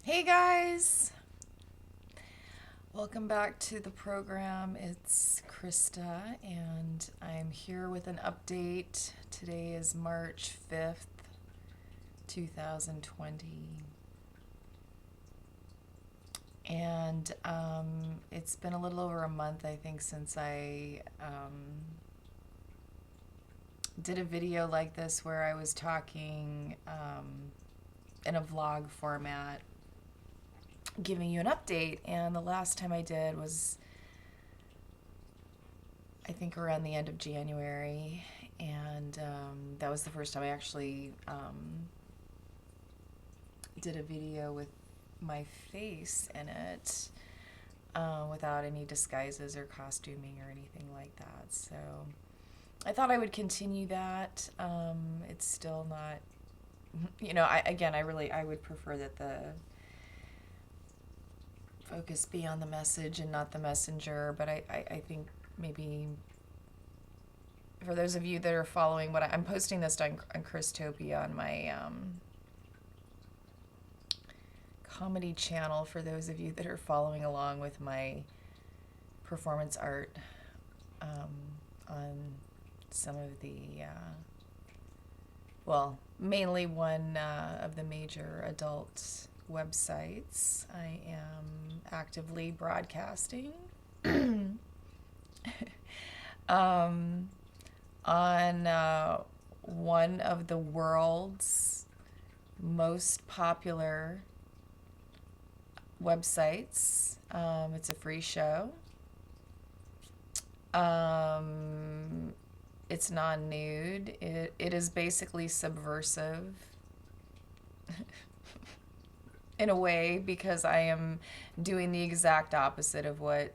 Hey guys! Welcome back to the program. It's Krista and I'm here with an update. Today is March 5th, 2020. And it's been a little over a month, I think, since I did a video like this where I was talking in a vlog format, giving you an update. And the last time I did was, I think, around the end of January, and that was the first time I actually did a video with my face in it, without any disguises or costuming or anything like that. So I thought I would continue that. It's still not, I would prefer that the focus be on the message and not the messenger, but I think maybe for those of you that are following what I'm posting this on Christopia on my comedy channel, for those of you that are following along with my performance art on some of the mainly one of the major adult websites. I am actively broadcasting on one of the world's most popular websites. It's a free show. It's non-nude. It is basically subversive in a way, because I am doing the exact opposite of what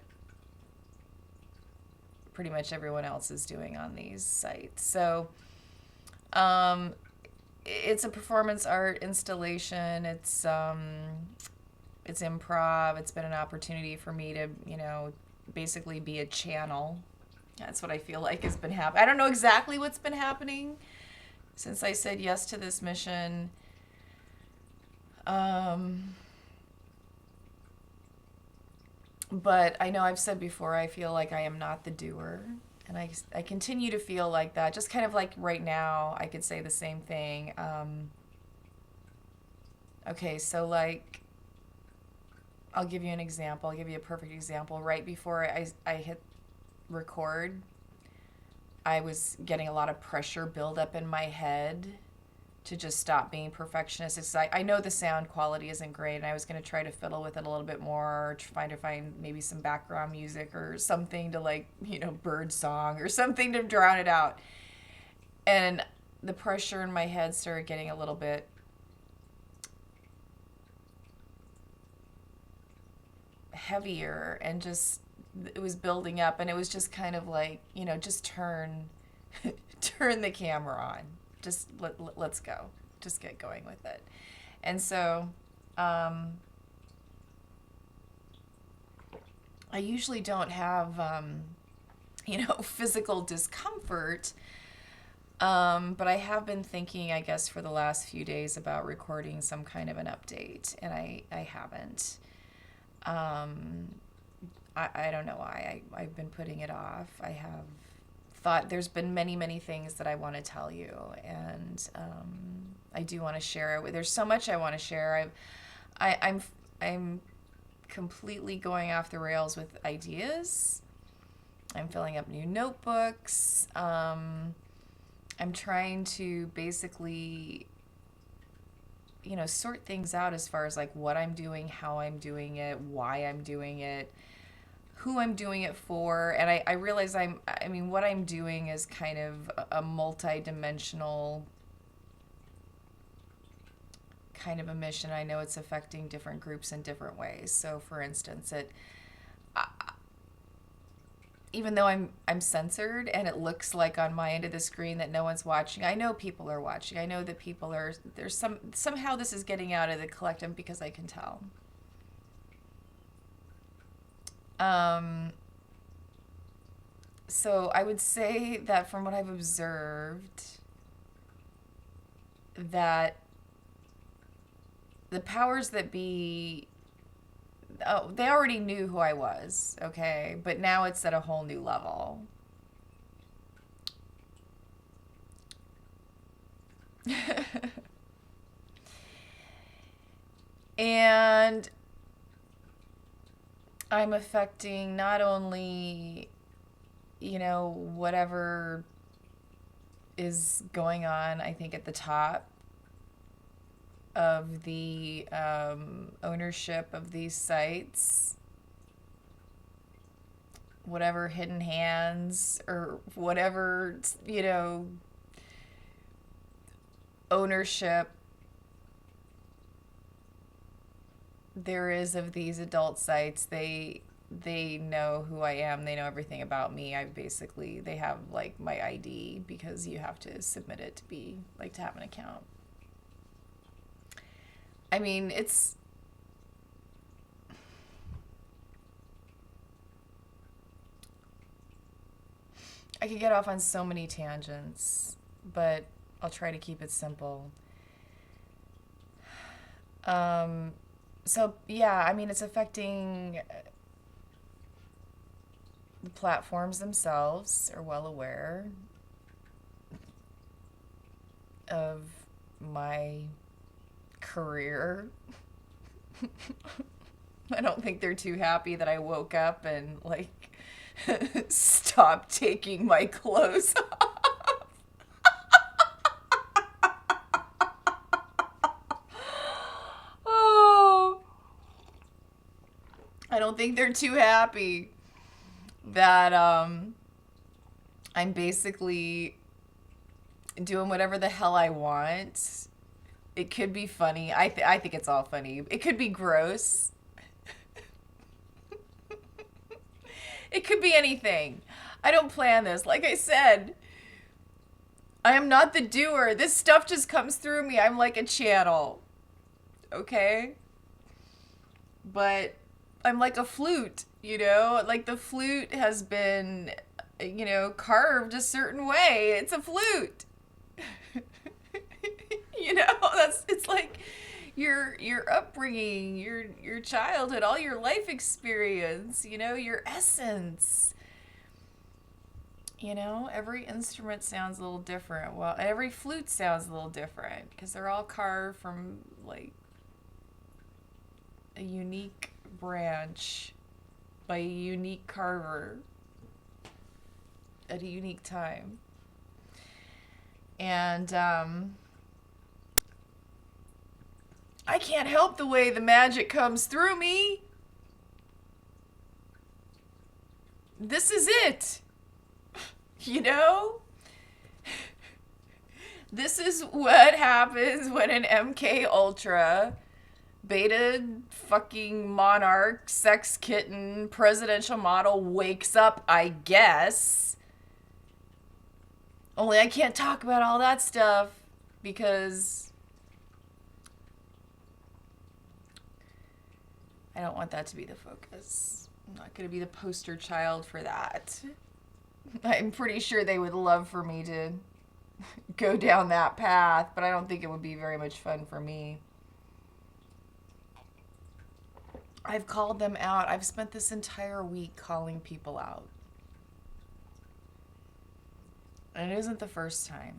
pretty much everyone else is doing on these sites. So it's a performance art installation. It's improv. It's been an opportunity for me to, basically be a channel. That's what I feel like has been happening. I don't know exactly what's been happening since I said yes to this mission. But I know I've said before, I feel like I am not the doer. And I continue to feel like that. Just kind of like right now, I could say the same thing. Okay, so like, I'll give you an example. I'll give you a perfect example. Right before I hit record, I was getting a lot of pressure build up in my head to just stop being perfectionist. It's like, I know the sound quality isn't great, and I was going to try to fiddle with it a little bit more, trying to find maybe some background music or something to, like, bird song or something to drown it out. And the pressure in my head started getting a little bit heavier, and just, it was building up, and it was just kind of like, just turn the camera on. Just let's go. Just get going with it. And so I usually don't have physical discomfort, but I have been thinking, I guess, for the last few days about recording some kind of an update, and I haven't. I don't know why I've been putting it off. I have thought there's been many things that I want to tell you, and I do want to share it. There's so much I want to share. I'm completely going off the rails with ideas. I'm filling up new notebooks. I'm trying to basically, sort things out as far as like what I'm doing, how I'm doing it, why I'm doing it, who I'm doing it for. And I realize what I'm doing is kind of a multi-dimensional kind of a mission. I know it's affecting different groups in different ways. So for instance, even though I'm censored and it looks like on my end of the screen that no one's watching, I know people are watching. I know that people are, somehow this is getting out of the collective, because I can tell. So I would say that from what I've observed, that the powers that be, oh, they already knew who I was, okay? But now it's at a whole new level. And I'm affecting not only, whatever is going on, I think, at the top of the ownership of these sites, whatever hidden hands or whatever, ownership there is of these adult sites. They know who I am. They know everything about me. They have like my ID, because you have to submit it to be like to have an account. I mean, I could get off on so many tangents, but I'll try to keep it simple. So yeah, I mean, it's affecting the platforms themselves are well aware of my career. I don't think they're too happy that I woke up and like stopped taking my clothes off. Oh, I don't think they're too happy that I'm basically doing whatever the hell I want. It could be funny. I think it's all funny. It could be gross. It could be anything. I don't plan this. Like I said, I am not the doer. This stuff just comes through me. I'm like a channel. Okay? But I'm like a flute, Like the flute has been, carved a certain way. It's a flute. It's like your upbringing, your childhood, all your life experience, your essence. Every instrument sounds a little different. Well, every flute sounds a little different because they're all carved from like a unique branch by a unique carver at a unique time. And I can't help the way the magic comes through me. This is it. This is what happens when an MK Ultra beta fucking monarch sex kitten presidential model wakes up, I guess. Only I can't talk about all that stuff because I don't want that to be the focus. I'm not going to be the poster child for that. I'm pretty sure they would love for me to go down that path, but I don't think it would be very much fun for me. I've called them out. I've spent this entire week calling people out. And it isn't the first time.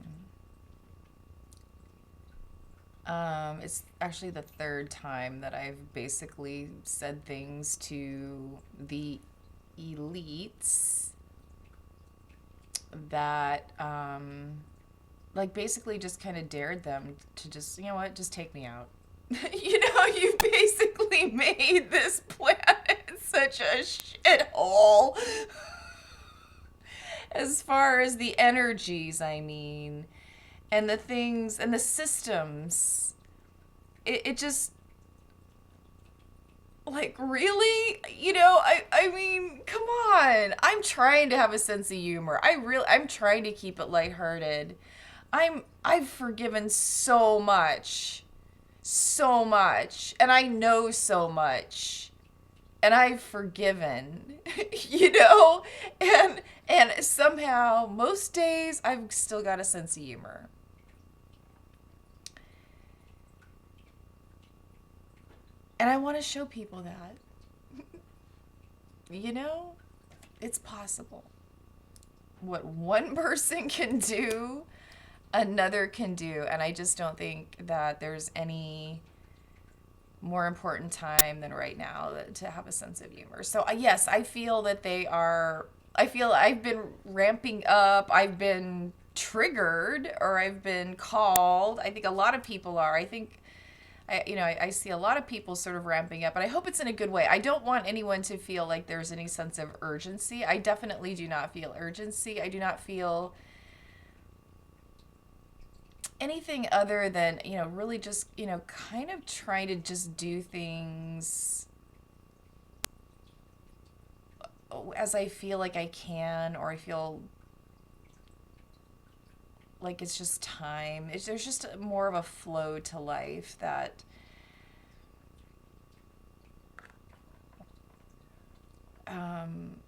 It's actually the third time that I've basically said things to the elites that, like, basically just kind of dared them to just, just take me out. You basically made this planet such a shithole. As far as the energies, I mean, and the things and the systems, it just, like, really? I mean, come on. I'm trying to have a sense of humor. I'm trying to keep it lighthearted. I've forgiven so much, and I know so much, and I've forgiven, and somehow most days I've still got a sense of humor. And I want to show people that, you know, it's possible. What one person can do, another can do. And I just don't think that there's any more important time than right now to have a sense of humor. So yes, I feel that I feel I've been ramping up. I've been triggered, or I've been called. I think a lot of people are. I think I see a lot of people sort of ramping up, and I hope it's in a good way. I don't want anyone to feel like there's any sense of urgency. I definitely do not feel urgency. I do not feel anything other than, really just, kind of trying to just do things as I feel like I can, or I feel like it's just time. There's just more of a flow to life that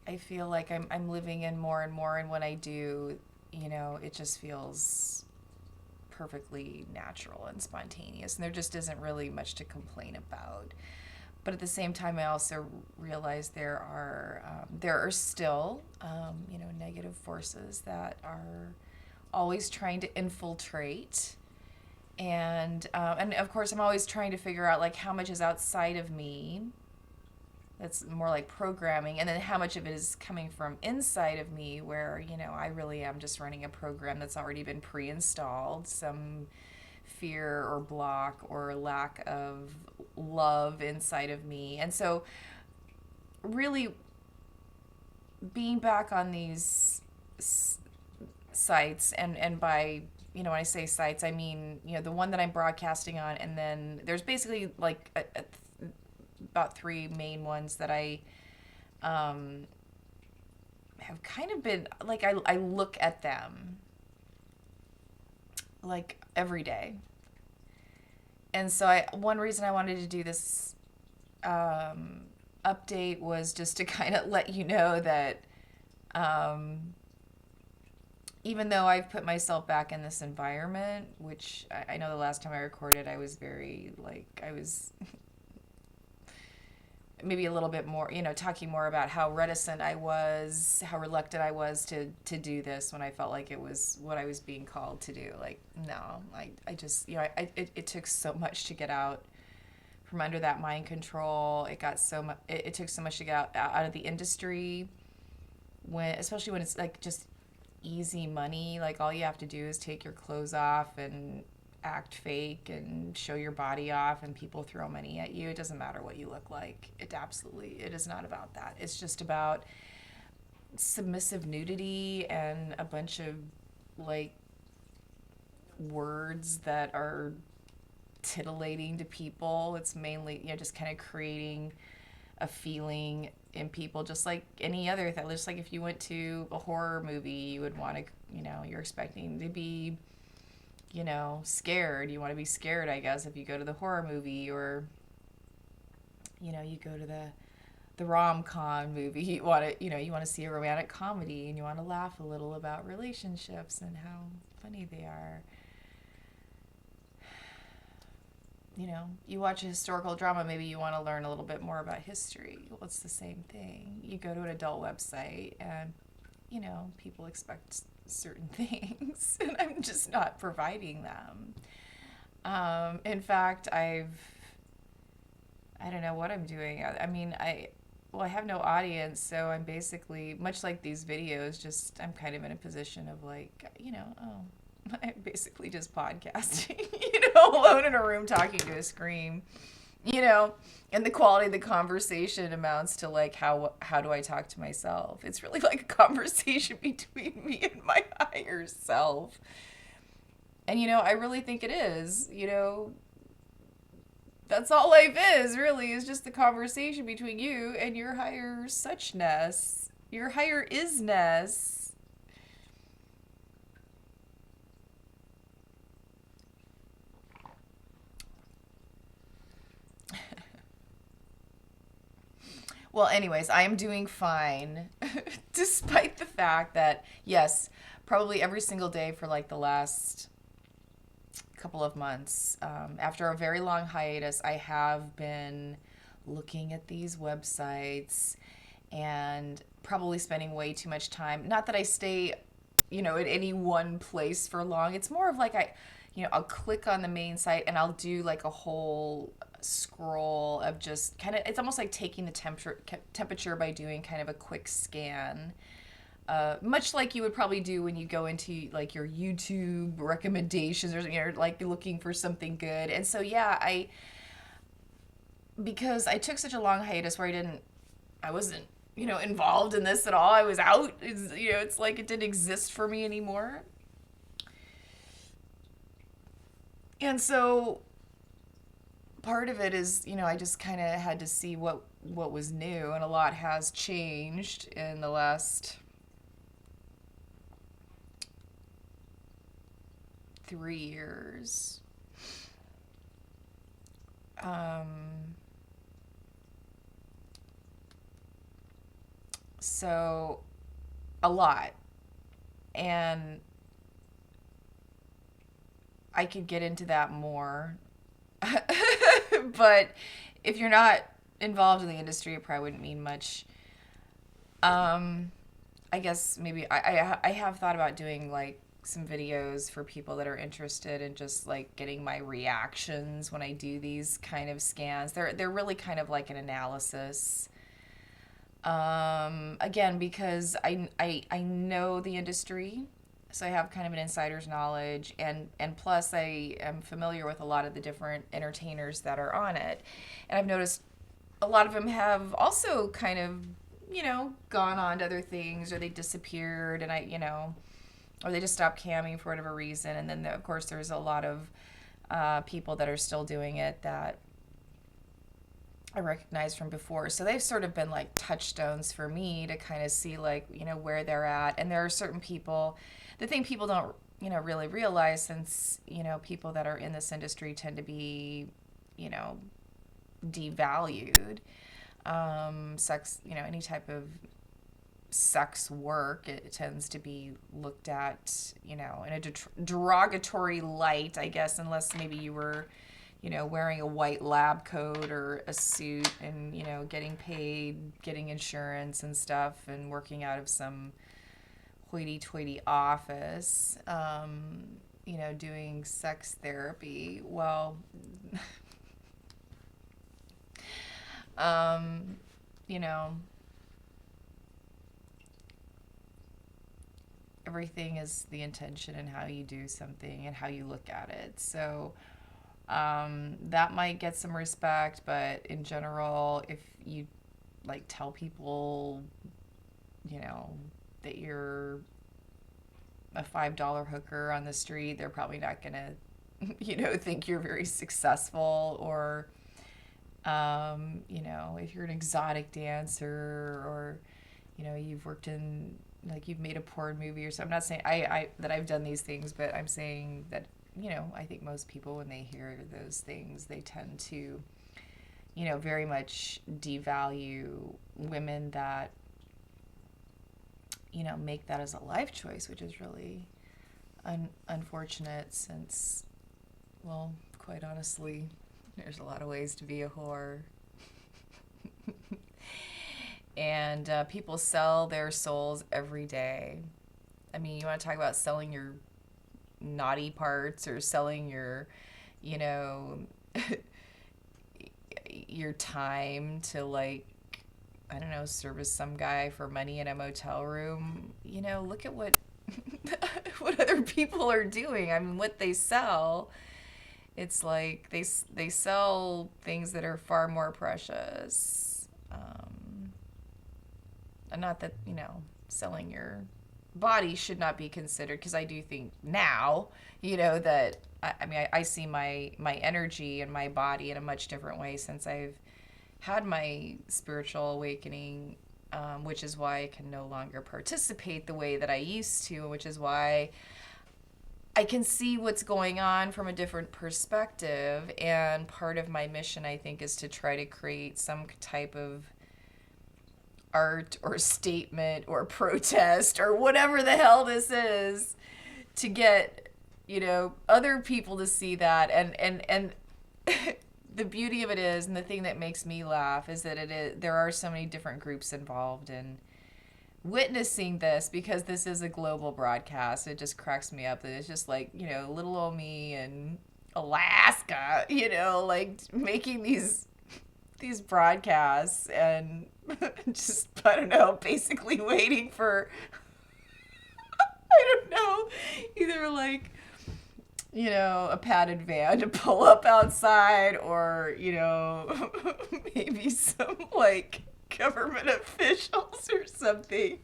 I feel like I'm living in more and more, and when I do, it just feels perfectly natural and spontaneous, and there just isn't really much to complain about. But at the same time, I also realize there are still negative forces that are always trying to infiltrate, and of course I'm always trying to figure out like how much is outside of me. That's more like programming, and then how much of it is coming from inside of me, where I really am just running a program that's already been pre-installed, some fear or block or lack of love inside of me. And so really being back on these sites, and by when I say sites, I mean the one that I'm broadcasting on, and then there's basically like about 3 main ones that I have kind of been like, I look at them like every day. And so one reason I wanted to do this update was just to kind of let you know that even though I've put myself back in this environment, which I know the last time I recorded, I was very I was maybe a little bit more, talking more about how reticent I was, how reluctant I was to do this when I felt like it was what I was being called to do. Like, no, I just, it took so much to get out from under that mind control. It took so much to get out of the industry, especially when it's like just easy money. Like all you have to do is take your clothes off and act fake and show your body off, and people throw money at you. It doesn't matter what you look like. It is not about that. It's just about submissive nudity and a bunch of words that are titillating to people. It's mainly just kind of creating a feeling in people, just like any other thing. Just like if you went to a horror movie, you would want to, you're expecting to be scared. You want to be scared, I guess, if you go to the horror movie, or you go to the rom-com movie. You want to see a romantic comedy, and you want to laugh a little about relationships and how funny they are. You watch a historical drama, maybe you want to learn a little bit more about history. Well, it's the same thing. You go to an adult website, and people expect certain things, and I'm just not providing them. In fact, I don't know what I'm doing. I mean, I have no audience, so I'm basically, much like these videos, I'm kind of in a position of I'm basically just podcasting, alone in a room talking to a screen, and the quality of the conversation amounts to how do I talk to myself? It's really like a conversation between me and my higher self. And, I really think it is, that's all life is, really, is just the conversation between you and your higher suchness, your higher isness. Well, anyways, I am doing fine, despite the fact that, yes, probably every single day for the last couple of months. After a very long hiatus, I have been looking at these websites and probably spending way too much time. Not that I stay, at any one place for long. It's more of like I'll click on the main site and I'll do like a whole scroll of just kind of, it's almost like taking the temperature by doing kind of a quick scan. Much like you would probably do when you go into like your YouTube recommendations, or like looking for something good. And so because I took such a long hiatus where I wasn't involved in this at all. I was out. It's like it didn't exist for me anymore. And so part of it is, I just kind of had to see what was new, and a lot has changed in the last 3 years. So a lot. And I could get into that more. But if you're not involved in the industry, it probably wouldn't mean much. I guess maybe I have thought about doing like some videos for people that are interested in just like getting my reactions when I do these kind of scans. They're really kind of like an analysis. Again, because I know the industry, so I have kind of an insider's knowledge, and plus I am familiar with a lot of the different entertainers that are on it. And I've noticed a lot of them have also kind of, gone on to other things, or they disappeared, and or they just stopped camming for whatever reason. And then, of course, there's a lot of people that are still doing it that I recognized from before. So they've sort of been like touchstones for me to kind of see like, where they're at. And there are certain people, the thing people don't, really realize, since, people that are in this industry tend to be, devalued. Sex, any type of sex work, it tends to be looked at, in a derogatory light, I guess, unless maybe you were, wearing a white lab coat or a suit and, getting paid, getting insurance and stuff, and working out of some hoity-toity office, doing sex therapy. Well, everything is the intention and how you do something and how you look at it. So that might get some respect, but in general, if you like tell people, that you're a $5 hooker on the street, they're probably not gonna, think you're very successful. Or, if you're an exotic dancer, or, you've worked in, like, you've made a porn movie or something. I'm not saying I that I've done these things, but I'm saying that, I think most people, when they hear those things, they tend to, very much devalue women that, make that as a life choice, which is really unfortunate, since, well, quite honestly, there's a lot of ways to be a whore. And people sell their souls every day. I mean, you want to talk about selling your naughty parts, or selling your, your time to, like, I don't know, service some guy for money in a motel room. Look at what what other people are doing. I mean, what they sell, it's like they sell things that are far more precious. And not that, selling your body should not be considered, because I do think now, that I see my energy and my body in a much different way since I've had my spiritual awakening, which is why I can no longer participate the way that I used to, which is why I can see what's going on from a different perspective. And part of my mission, I think, is to try to create some type of art or statement or protest or whatever the hell this is, to get other people to see that. And the beauty of it is, and the thing that makes me laugh is that there are so many different groups involved in witnessing this, because this is a global broadcast. It just cracks me up that it's just like, little old me in Alaska, like making these broadcasts, and just, I don't know, basically waiting for, I don't know, either like, a padded van to pull up outside, or, maybe some like government officials or something.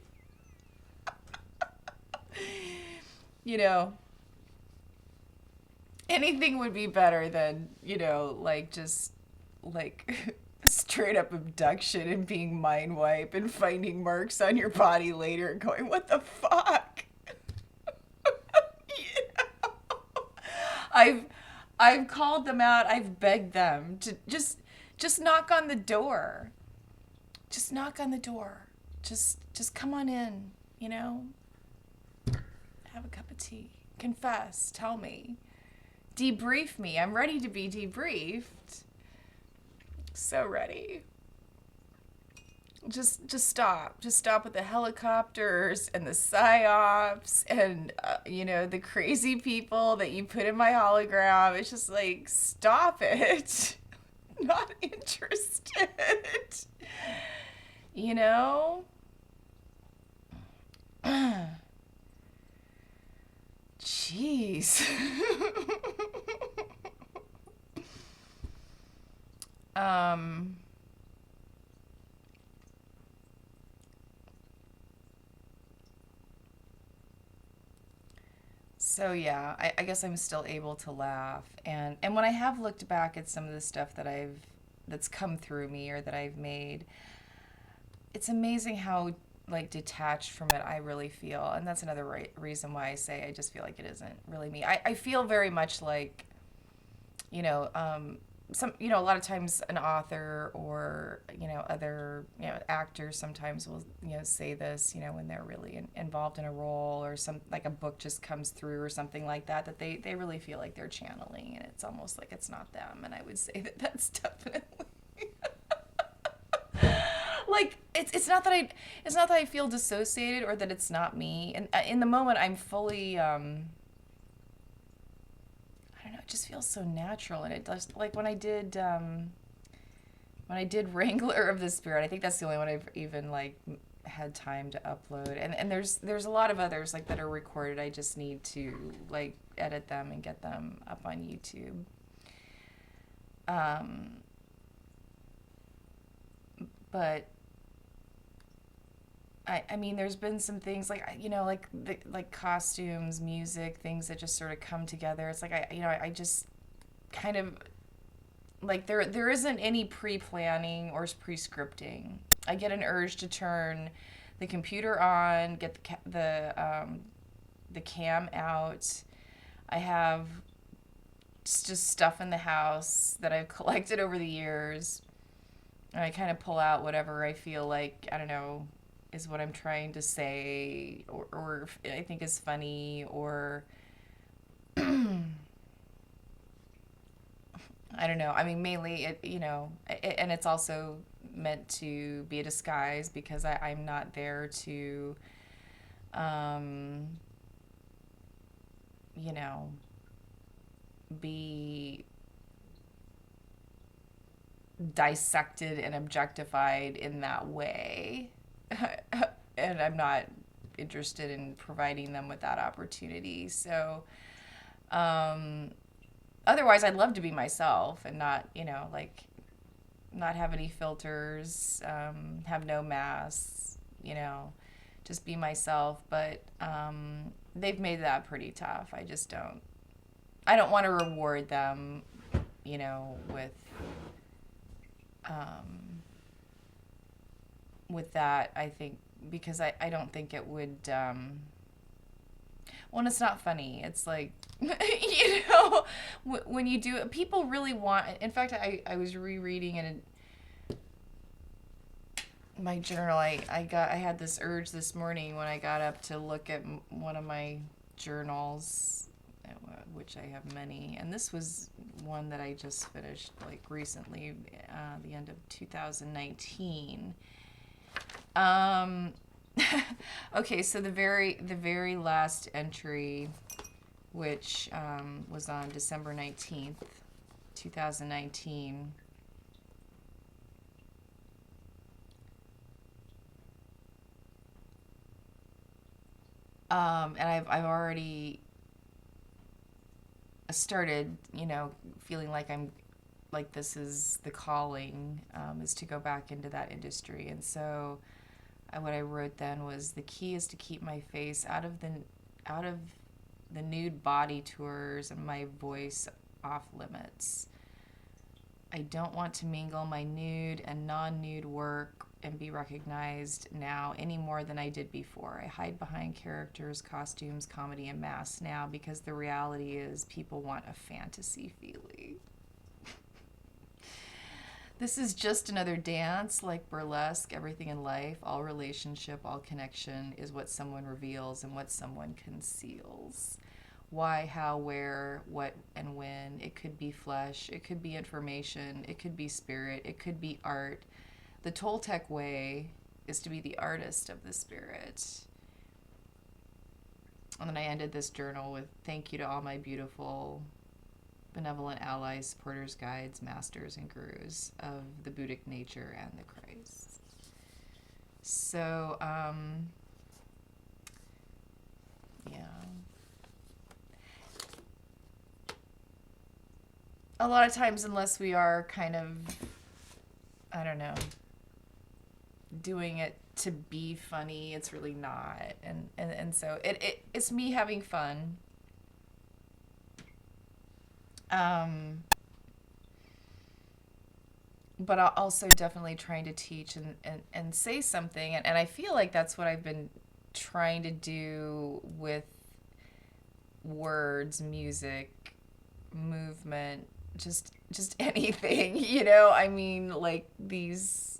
Anything would be better than, like just like straight up abduction and being mind wiped and finding marks on your body later and going, what the fuck? I've called them out. I've begged them to just knock on the door. Just knock on the door. Just come on in, Have a cup of tea. Confess. Tell me. Debrief me. I'm ready to be debriefed. So ready. Just stop. Just stop with the helicopters and the psyops and, the crazy people that you put in my hologram. It's just like, stop it. Not interested. Jeez. So yeah, I guess I'm still able to laugh, and when I have looked back at some of the stuff that's come through me or that I've made, it's amazing how like detached from it I really feel. And that's another reason why I say I just feel like it isn't really me. I feel very much like, a lot of times an author or, other, actors sometimes will, say this, when they're really involved in a role, or like a book just comes through or something like that, that they really feel like they're channeling, and it's almost like it's not them. And I would say that that's definitely like, it's not that I feel dissociated or that it's not me. And in the moment, I'm fully, I don't know, it just feels so natural. And it does, like when I did Wrangler of the Spirit, I think that's the only one I've even like had time to upload. And there's a lot of others like that are recorded. I just need to like edit them and get them up on YouTube. But I mean, there's been some things like, like costumes, music, things that just sort of come together. It's like, I just kind of, like, there isn't any pre-planning or pre-scripting. I get an urge to turn the computer on, get the cam out. I have just stuff in the house that I've collected over the years. And I kind of pull out whatever I feel like, I don't know, is what I'm trying to say, or I think is funny, or I don't know. I mean, mainly and it's also meant to be a disguise, because I'm not there to, be dissected and objectified in that way. And I'm not interested in providing them with that opportunity. So, otherwise, I'd love to be myself and not, not have any filters, have no masks, just be myself. But they've made that pretty tough. I don't want to reward them, with that, I think, because I don't think it would, well, it's not funny. It's like, when you do it, people really want, in fact, I was rereading in my journal, I had this urge this morning when I got up to look at one of my journals, which I have many. And this was one that I just finished like recently, the end of 2019. Okay, so the very last entry, which was on December 19th, 2019. And I've already started, feeling like this is the calling, is to go back into that industry. And so what I wrote then was, the key is to keep my face out of the nude body tours and my voice off limits. I don't want to mingle my nude and non-nude work and be recognized now any more than I did before. I hide behind characters, costumes, comedy, and masks now because the reality is people want a fantasy feeling. This is just another dance, like burlesque. Everything in life, all relationship, all connection is what someone reveals and what someone conceals. Why, how, where, what, and when. It could be flesh, it could be information, it could be spirit, it could be art. The Toltec way is to be the artist of the spirit. And then I ended this journal with, thank you to all my beautiful, benevolent allies, supporters, guides, masters, and gurus of the Buddhic nature and the Christ. So, yeah. A lot of times, unless we are kind of, I don't know, doing it to be funny, it's really not. And so it's me having fun. But also definitely trying to teach and say something. And I feel like that's what I've been trying to do with words, music, movement, just anything, I mean, like these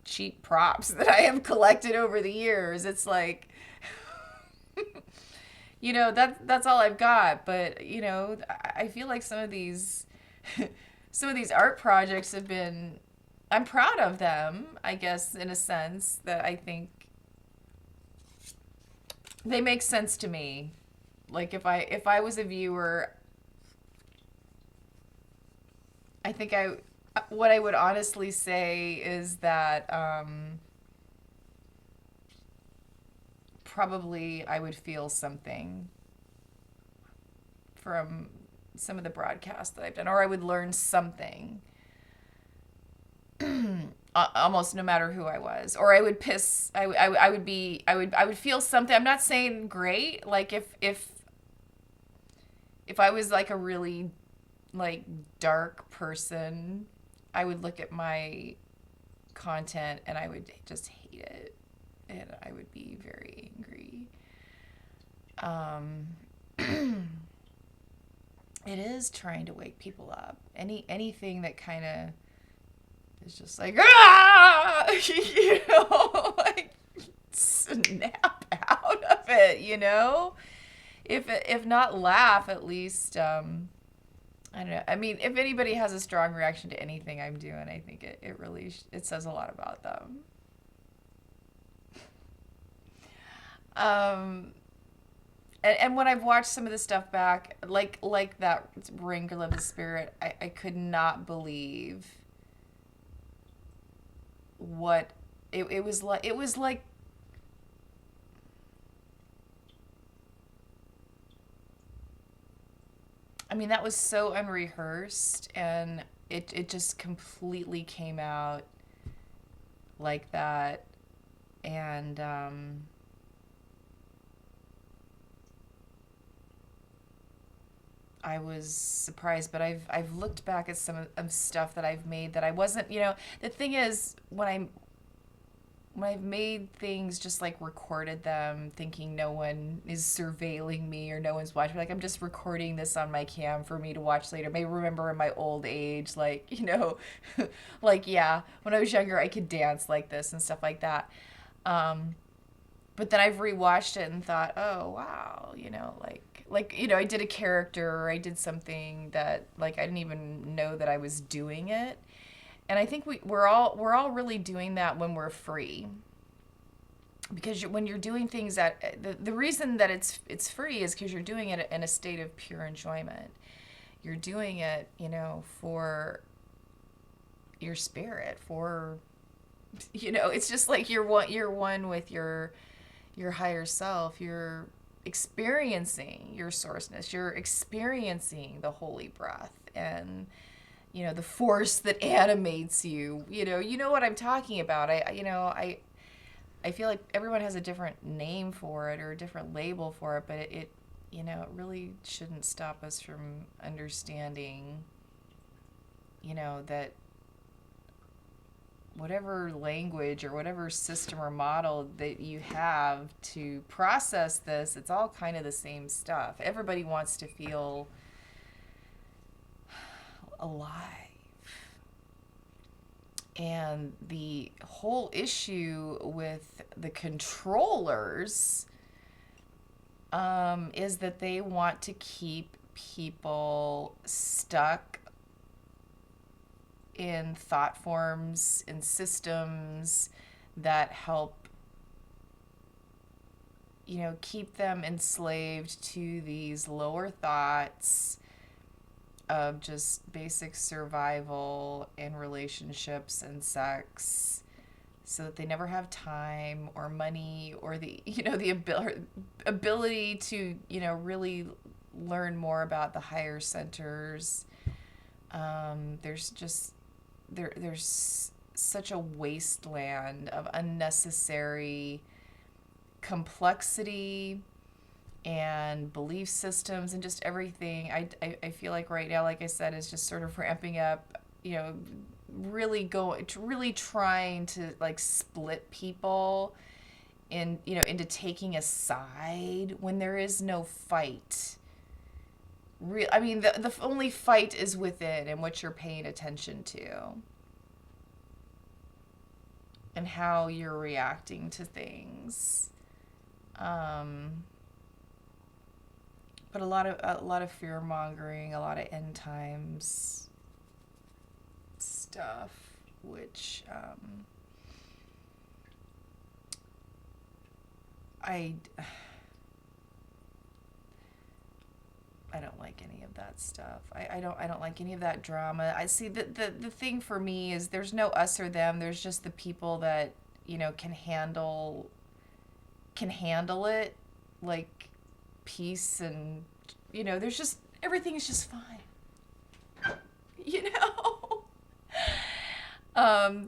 cheap props that I have collected over the years. It's like, that's all I've got. But, I feel like some of these art projects have been, I'm proud of them, I guess, in a sense that I think they make sense to me. Like if I was a viewer, I think what I would honestly say is that probably I would feel something from some of the broadcasts that I've done, or I would learn something almost no matter who I was, or I would feel something. I'm not saying great, like if I was like a really like dark person, I would look at my content and I would just hate it, and I would be very angry. It is trying to wake people up. Anything that kind of is just like, like snap out of it, If not laugh, at least, I don't know. I mean, if anybody has a strong reaction to anything I'm doing, I think it really, it says a lot about them. And when I've watched some of the stuff back, like that Wrangler of the Spirit, I could not believe what it was like. It was like, I mean, that was so unrehearsed, and it just completely came out like that. And I was surprised, but I've looked back at some of stuff that I've made that I wasn't, the thing is, when I've made things, just like recorded them thinking no one is surveilling me or no one's watching, like I'm just recording this on my cam for me to watch later. Maybe remember in my old age, like, like, yeah, when I was younger, I could dance like this and stuff like that. But then I've rewatched it and thought, oh, wow, like, like, you know, I did a character or I did something that like I didn't even know that I was doing it. And I think we're all really doing that when we're free. Because when you're doing things that the reason that it's free is because you're doing it in a state of pure enjoyment. You're doing it, you know, for your spirit, for, you know, it's just like you're one with your higher self. You're experiencing your sourceness. You're experiencing the holy breath and, you know, the force that animates you. You know what I'm talking about. I feel like everyone has a different name for it or a different label for it, but it you know, it really shouldn't stop us from understanding, you know, that whatever language or whatever system or model that you have to process this, it's all kind of the same stuff. Everybody wants to feel alive. And the whole issue with the controllers is that they want to keep people stuck in thought forms, in systems that help, you know, keep them enslaved to these lower thoughts of just basic survival in relationships and sex, so that they never have time or money or the, you know, the ability to, you know, really learn more about the higher centers. There's just there's such a wasteland of unnecessary complexity and belief systems and just everything. I feel like right now, like I said, is just sort of ramping up, you know, really trying to like split people in, you know, into taking a side when there is no fight. I mean, the only fight is within and what you're paying attention to and how you're reacting to things. But a lot of fear mongering, a lot of end times stuff, which I don't like any of that stuff. I don't like any of that drama. I see the thing for me is there's no us or them. There's just the people that, you know, can handle it, like peace, and, you know, there's just everything is just fine. You know?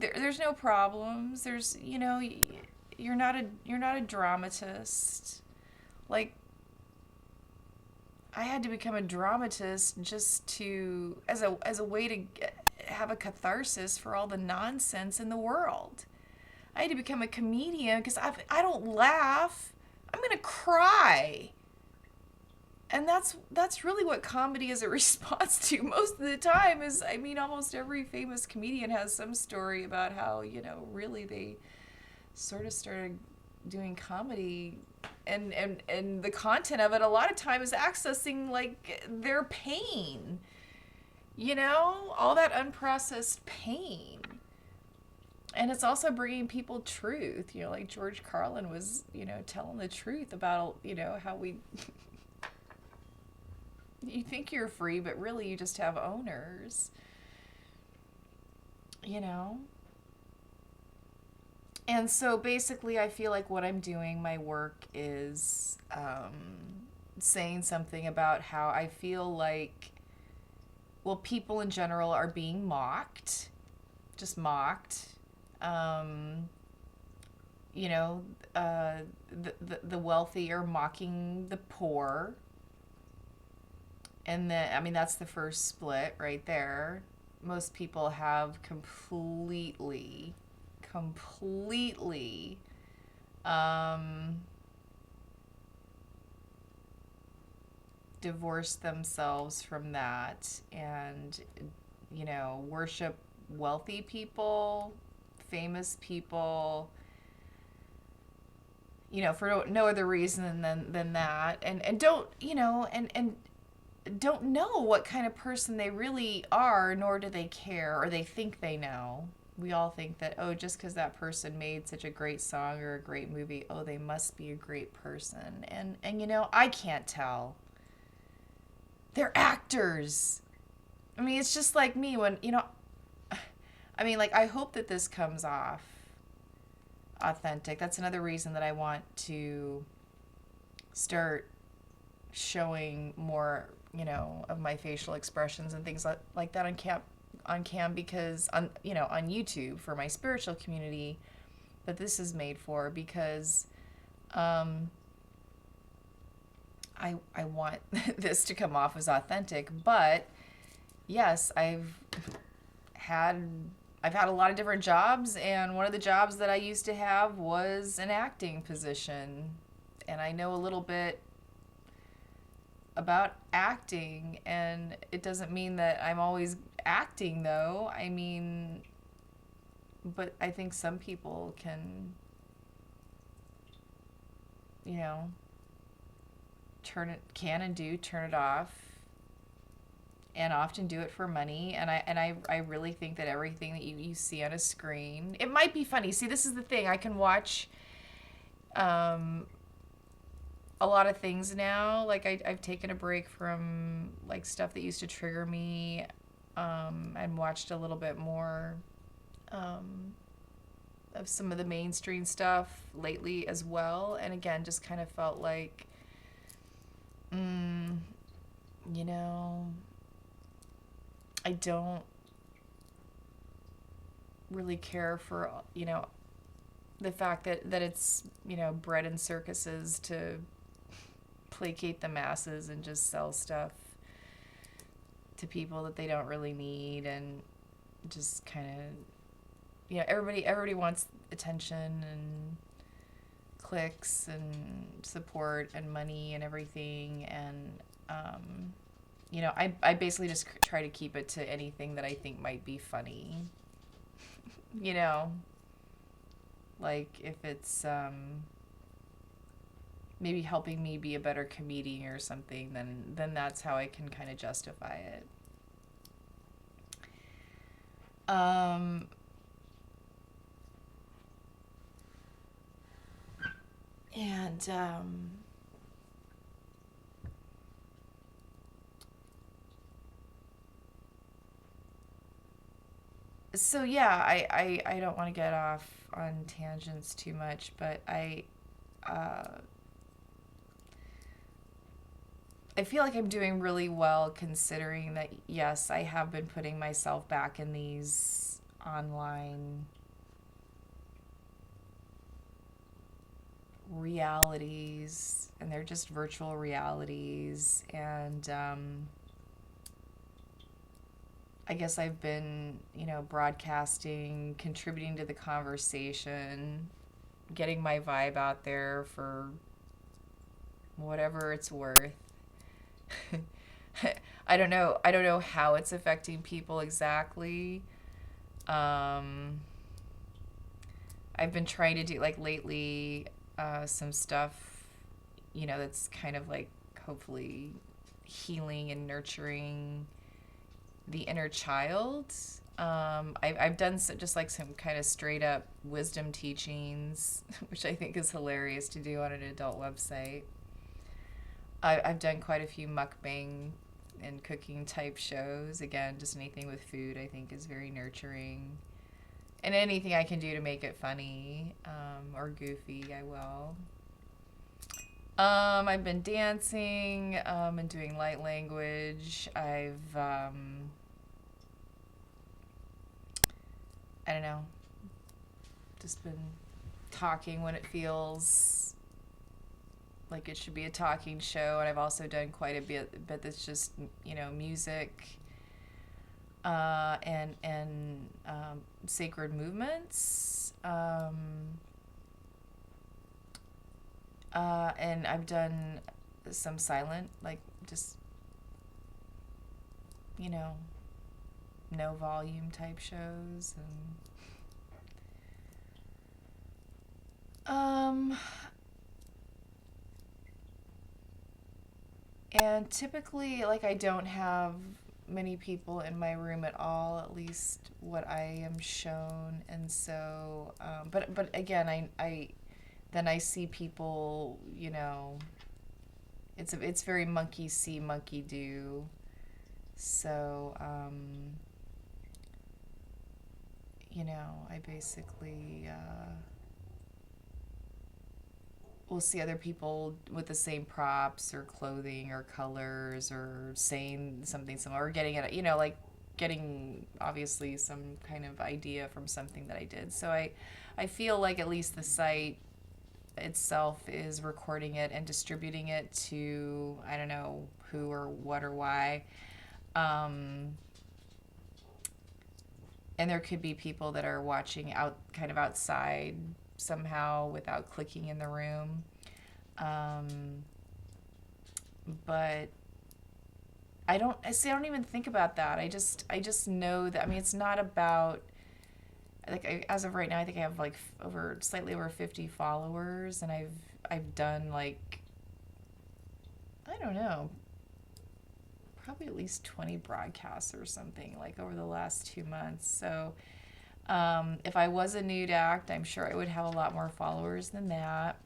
There's no problems. There's, you know, you're not a dramatist. Like, I had to become a dramatist just to as a way to have a catharsis for all the nonsense in the world. I had to become a comedian because I don't laugh, I'm gonna cry. And that's really what comedy is a response to most of the time. Is, I mean, almost every famous comedian has some story about how, you know, really they sort of started doing comedy, and the content of it a lot of times is accessing like their pain, you know, all that unprocessed pain. And it's also bringing people truth, you know, like George Carlin was, you know, telling the truth about, you know, how we you think you're free, but really you just have owners, you know? And so basically I feel like what I'm doing, my work is saying something about how I feel like, well, people in general are being mocked, just mocked. You know, the wealthy are mocking the poor. And then, I mean, that's the first split right there. Most people have completely divorced themselves from that and, you know, worship wealthy people, famous people, for no other reason than that, and don't, and don't know what kind of person they really are, nor do they care, or they think they know. We all think that, oh, just because that person made such a great song or a great movie, oh, they must be a great person. And I can't tell. They're actors. I mean, it's just like me when, I mean, like, I hope that this comes off authentic. That's another reason that I want to start showing more, of my facial expressions and things like that on cam, because on YouTube for my spiritual community that this is made for, because I want this to come off as authentic. But yes, I've had a lot of different jobs, and one of the jobs that I used to have was an acting position, and I know a little bit about acting, and it doesn't mean that I'm always acting, though. I mean, but I think some people can, turn it off, and often do it for money. And I really think that everything that you see on a screen, it might be funny. See, this is the thing. I can watch a lot of things now. Like I've taken a break from like stuff that used to trigger me, and watched a little bit more of some of the mainstream stuff lately as well. And again, just kind of felt like, I don't really care for, the fact that it's, bred in circuses to placate the masses and just sell stuff to people that they don't really need, and just kind of, everybody wants attention and clicks and support and money and everything. And I basically just try to keep it to anything that I think might be funny. Like if it's maybe helping me be a better comedian or something, then that's how I can kind of justify it. And so yeah, I don't want to get off on tangents too much, but I feel like I'm doing really well, considering that, yes, I have been putting myself back in these online realities, and they're just virtual realities. And I guess I've been, broadcasting, contributing to the conversation, getting my vibe out there for whatever it's worth. I don't know how it's affecting people exactly. I've been trying to do, like, lately, some stuff, that's kind of like hopefully healing and nurturing the inner child. I've done just like some kind of straight up wisdom teachings, which I think is hilarious to do on an adult website. I've done quite a few mukbang and cooking type shows. Again, just anything with food I think is very nurturing. And anything I can do to make it funny or goofy, I will. I've been dancing and doing light language. I've, I don't know, just been talking when it feels like it should be a talking show. And I've also done quite a bit that's just, music and sacred movements. And I've done some silent, like just, no volume type shows. And And typically, like, I don't have many people in my room at all, at least what I am shown. And so, but again, then I see people, it's very monkey see, monkey do. So, I basically will see other people with the same props or clothing or colors or saying something similar or getting it, like getting obviously some kind of idea from something that I did. So I feel like at least the site itself is recording it and distributing it to, I don't know who or what or why. And there could be people that are watching out kind of outside somehow without clicking in the room. But I don't even think about that. I just know that, I mean, it's not about, like, as of right now, I think I have like slightly over 50 followers, and I've done, like, I don't know, probably at least 20 broadcasts or something, like, over the last 2 months. So if I was a nude act, I'm sure I would have a lot more followers than that.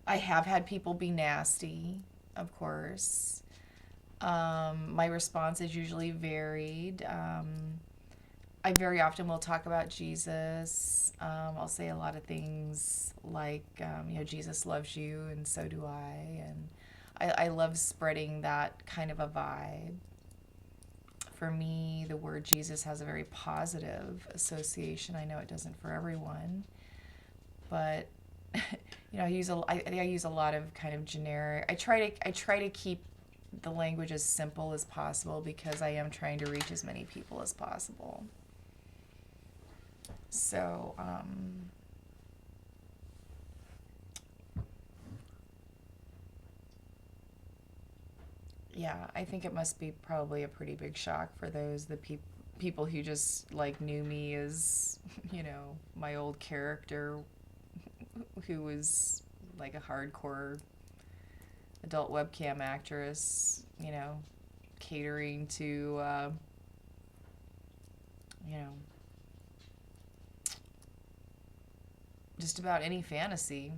I have had people be nasty, of course. My response is usually varied. I very often will talk about Jesus. I'll say a lot of things like, Jesus loves you, and so do I. And I love spreading that kind of a vibe. For me, the word Jesus has a very positive association. I know it doesn't for everyone, but I use a lot of kind of generic. I try to keep the language as simple as possible because I am trying to reach as many people as possible. So, yeah, I think it must be probably a pretty big shock for the people who just like knew me as, my old character who was like a hardcore adult webcam actress, catering to, just about any fantasy,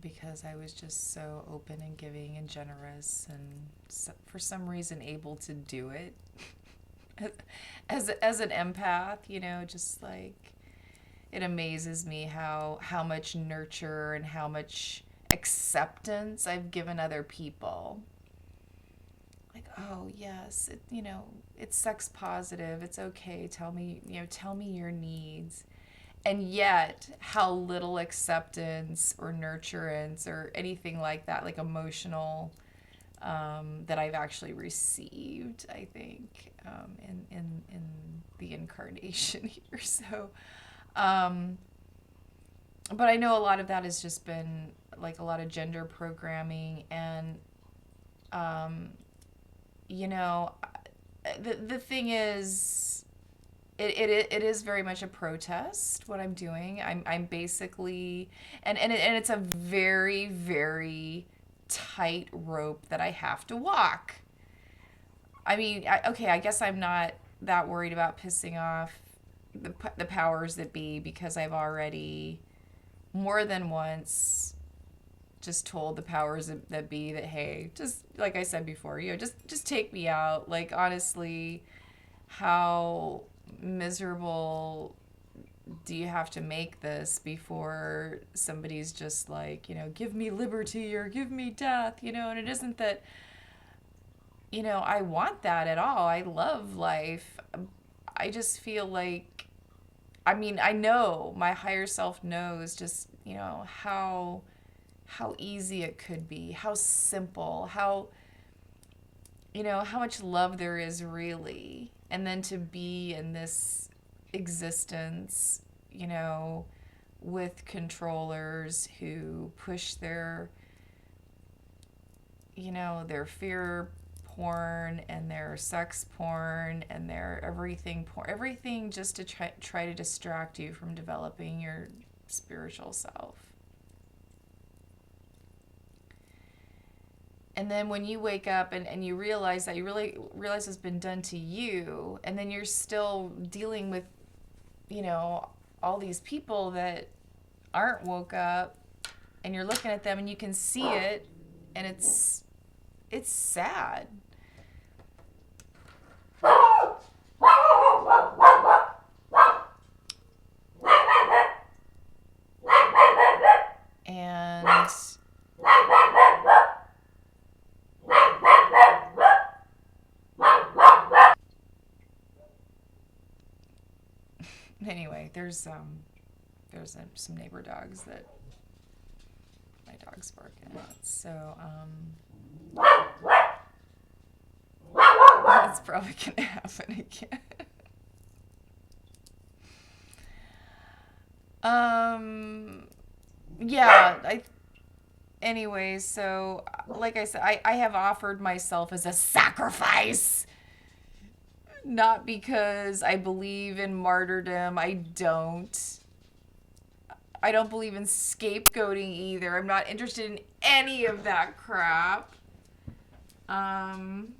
because I was just so open and giving and generous, and so, for some reason, able to do it as an empath, just like, it amazes me how much nurture and how much acceptance I've given other people. Like, oh yes, it's sex positive, it's okay, tell me your needs. And yet how little acceptance or nurturance or anything like that, like emotional, that I've actually received, I think, in the incarnation here. So, but I know a lot of that has just been like a lot of gender programming, and the thing is, it is very much a protest what I'm doing. I'm basically, and it's a very, very tight rope that I have to walk. I mean, I guess I'm not that worried about pissing off the powers that be, because I've already more than once just told the powers that be that, hey, just like I said before, just take me out. Like, honestly, how miserable do you have to make this before somebody's just like, give me liberty or give me death, and it isn't that, I want that at all. I love life. I just feel like, I mean, I know my higher self knows just, how easy it could be, how simple, how much love there is really. And then to be in this existence, with controllers who push their fear porn and their sex porn and their everything just to try to distract you from developing your spiritual self. And then when you wake up and you realize that you really realize it's been done to you, and then you're still dealing with, you know, all these people that aren't woke up, and you're looking at them and you can see it, and it's sad. And anyway, there's some neighbor dogs that my dog's barking at. So that's probably gonna happen again. Yeah, anyway, so like I said, I have offered myself as a sacrifice. Not because I believe in martyrdom. I don't believe in scapegoating either. I'm not interested in any of that crap. And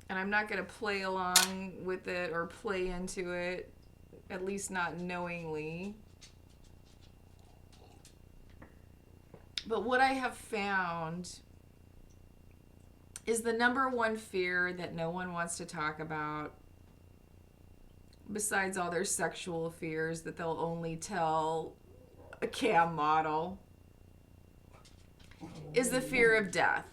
I'm not going to play along with it or play into it, at least not knowingly. But what I have found is the number one fear that no one wants to talk about, besides all their sexual fears that they'll only tell a cam model, is the fear of death.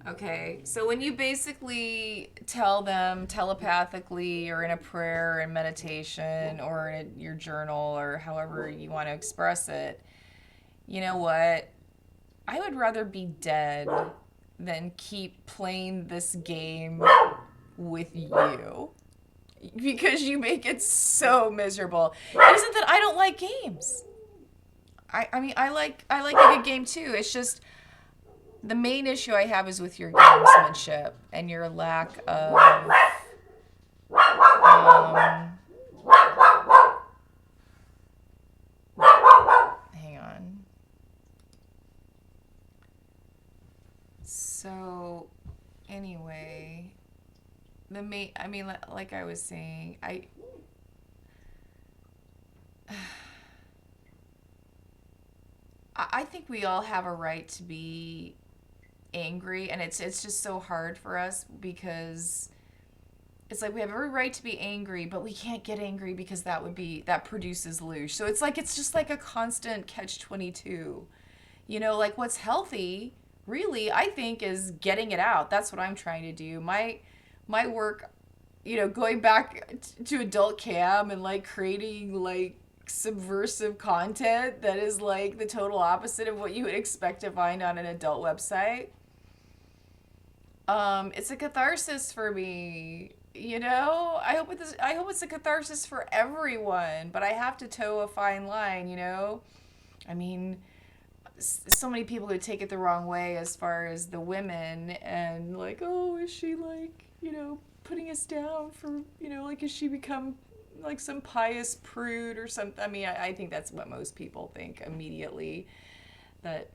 Okay, so when you basically tell them telepathically or in a prayer and meditation or in your journal or however you want to express it, you know what? I would rather be dead than keep playing this game with you, because you make it so miserable. It isn't that I don't like games. I mean, I like a good game too. It's just the main issue I have is with your gamesmanship and your lack of hang on. So anyway, I mean, like I was saying, I think we all have a right to be angry, and it's just so hard for us because it's like we have every right to be angry, but we can't get angry because that produces luge. So it's just like a constant catch-22. You know, like what's healthy really, I think, is getting it out. That's what I'm trying to do. My work, you know, going back to adult cam and like creating like subversive content that is like the total opposite of what you would expect to find on an adult website. It's a catharsis for me. You know, I hope it's a catharsis for everyone, but I have to toe a fine line, you know? I mean, so many people who take it the wrong way as far as the women, and like, oh, is she like, you know, putting us down for, you know, like, has she become like some pious prude or something? I mean, I think that's what most people think immediately, that,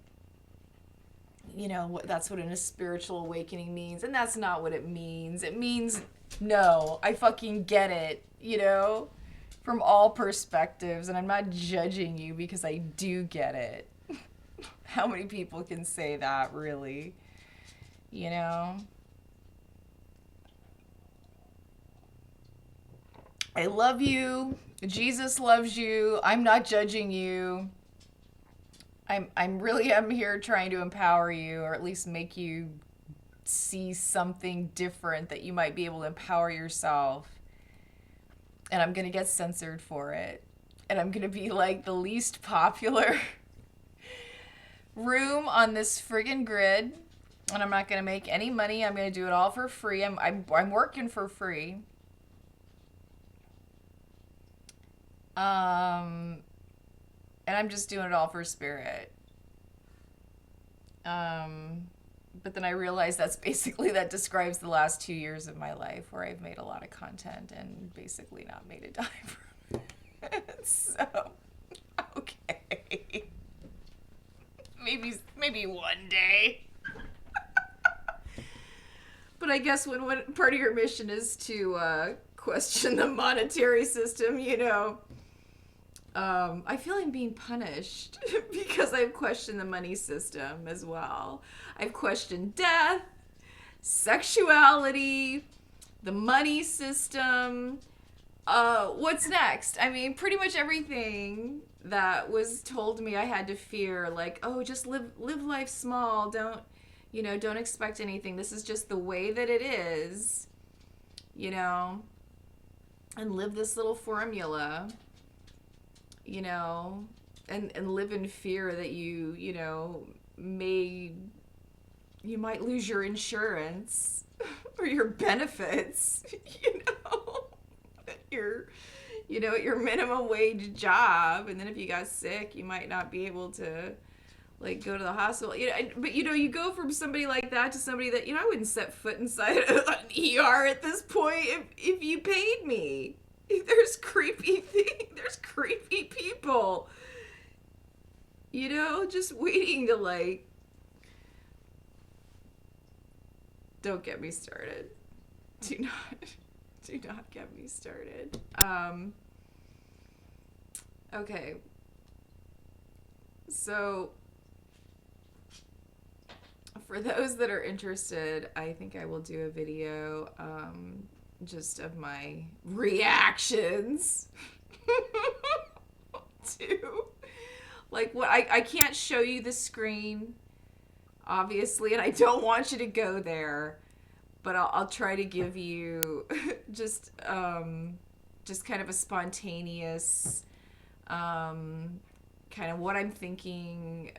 you know, that's what a spiritual awakening means, and that's not what it means. It means, no, I fucking get it, you know, from all perspectives, and I'm not judging you because I do get it. How many people can say that, really? You know? I love you. Jesus loves you. I'm not judging you. I'm here trying to empower you, or at least make you see something different that you might be able to empower yourself. And I'm going to get censored for it. And I'm going to be like the least popular room on this friggin' grid, and I'm not going to make any money. I'm going to do it all for free. I'm working for free. And I'm just doing it all for spirit. But then I realized that describes the last 2 years of my life, where I've made a lot of content and basically not made a dime from it. So, okay. Maybe maybe one day. But I guess when part of your mission is to question the monetary system, you know, I feel I'm being punished because I've questioned the money system as well. I've questioned death, sexuality, the money system. What's next? I mean, pretty much everything that was told me I had to fear, like, oh, just live life small. Don't expect anything. This is just the way that it is, you know, and live this little formula, you know, and live in fear that you might lose your insurance or your benefits, your minimum wage job. And then if you got sick, you might not be able to like go to the hospital. But you go from somebody like that to somebody that, I wouldn't set foot inside an ER at this point if you paid me. There's creepy people, just waiting to like, don't get me started. Do not get me started. Okay. So for those that are interested, I think I will do a video just of my reactions to like what I can't show you the screen, obviously, and I don't want you to go there, but I'll try to give you just kind of a spontaneous kind of what I'm thinking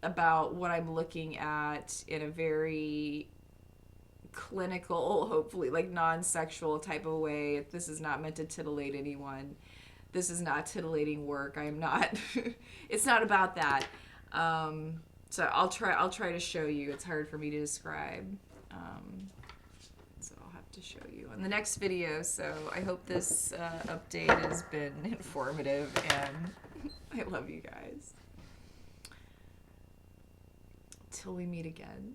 about what I'm looking at in a very clinical, hopefully like non-sexual type of way. This is not meant to titillate anyone. This is not titillating work. I'm not it's not about that. So I'll try to show you. It's hard for me to describe. So I'll have to show you in the next video. So I hope this update has been informative, and I love you guys. Till we meet again.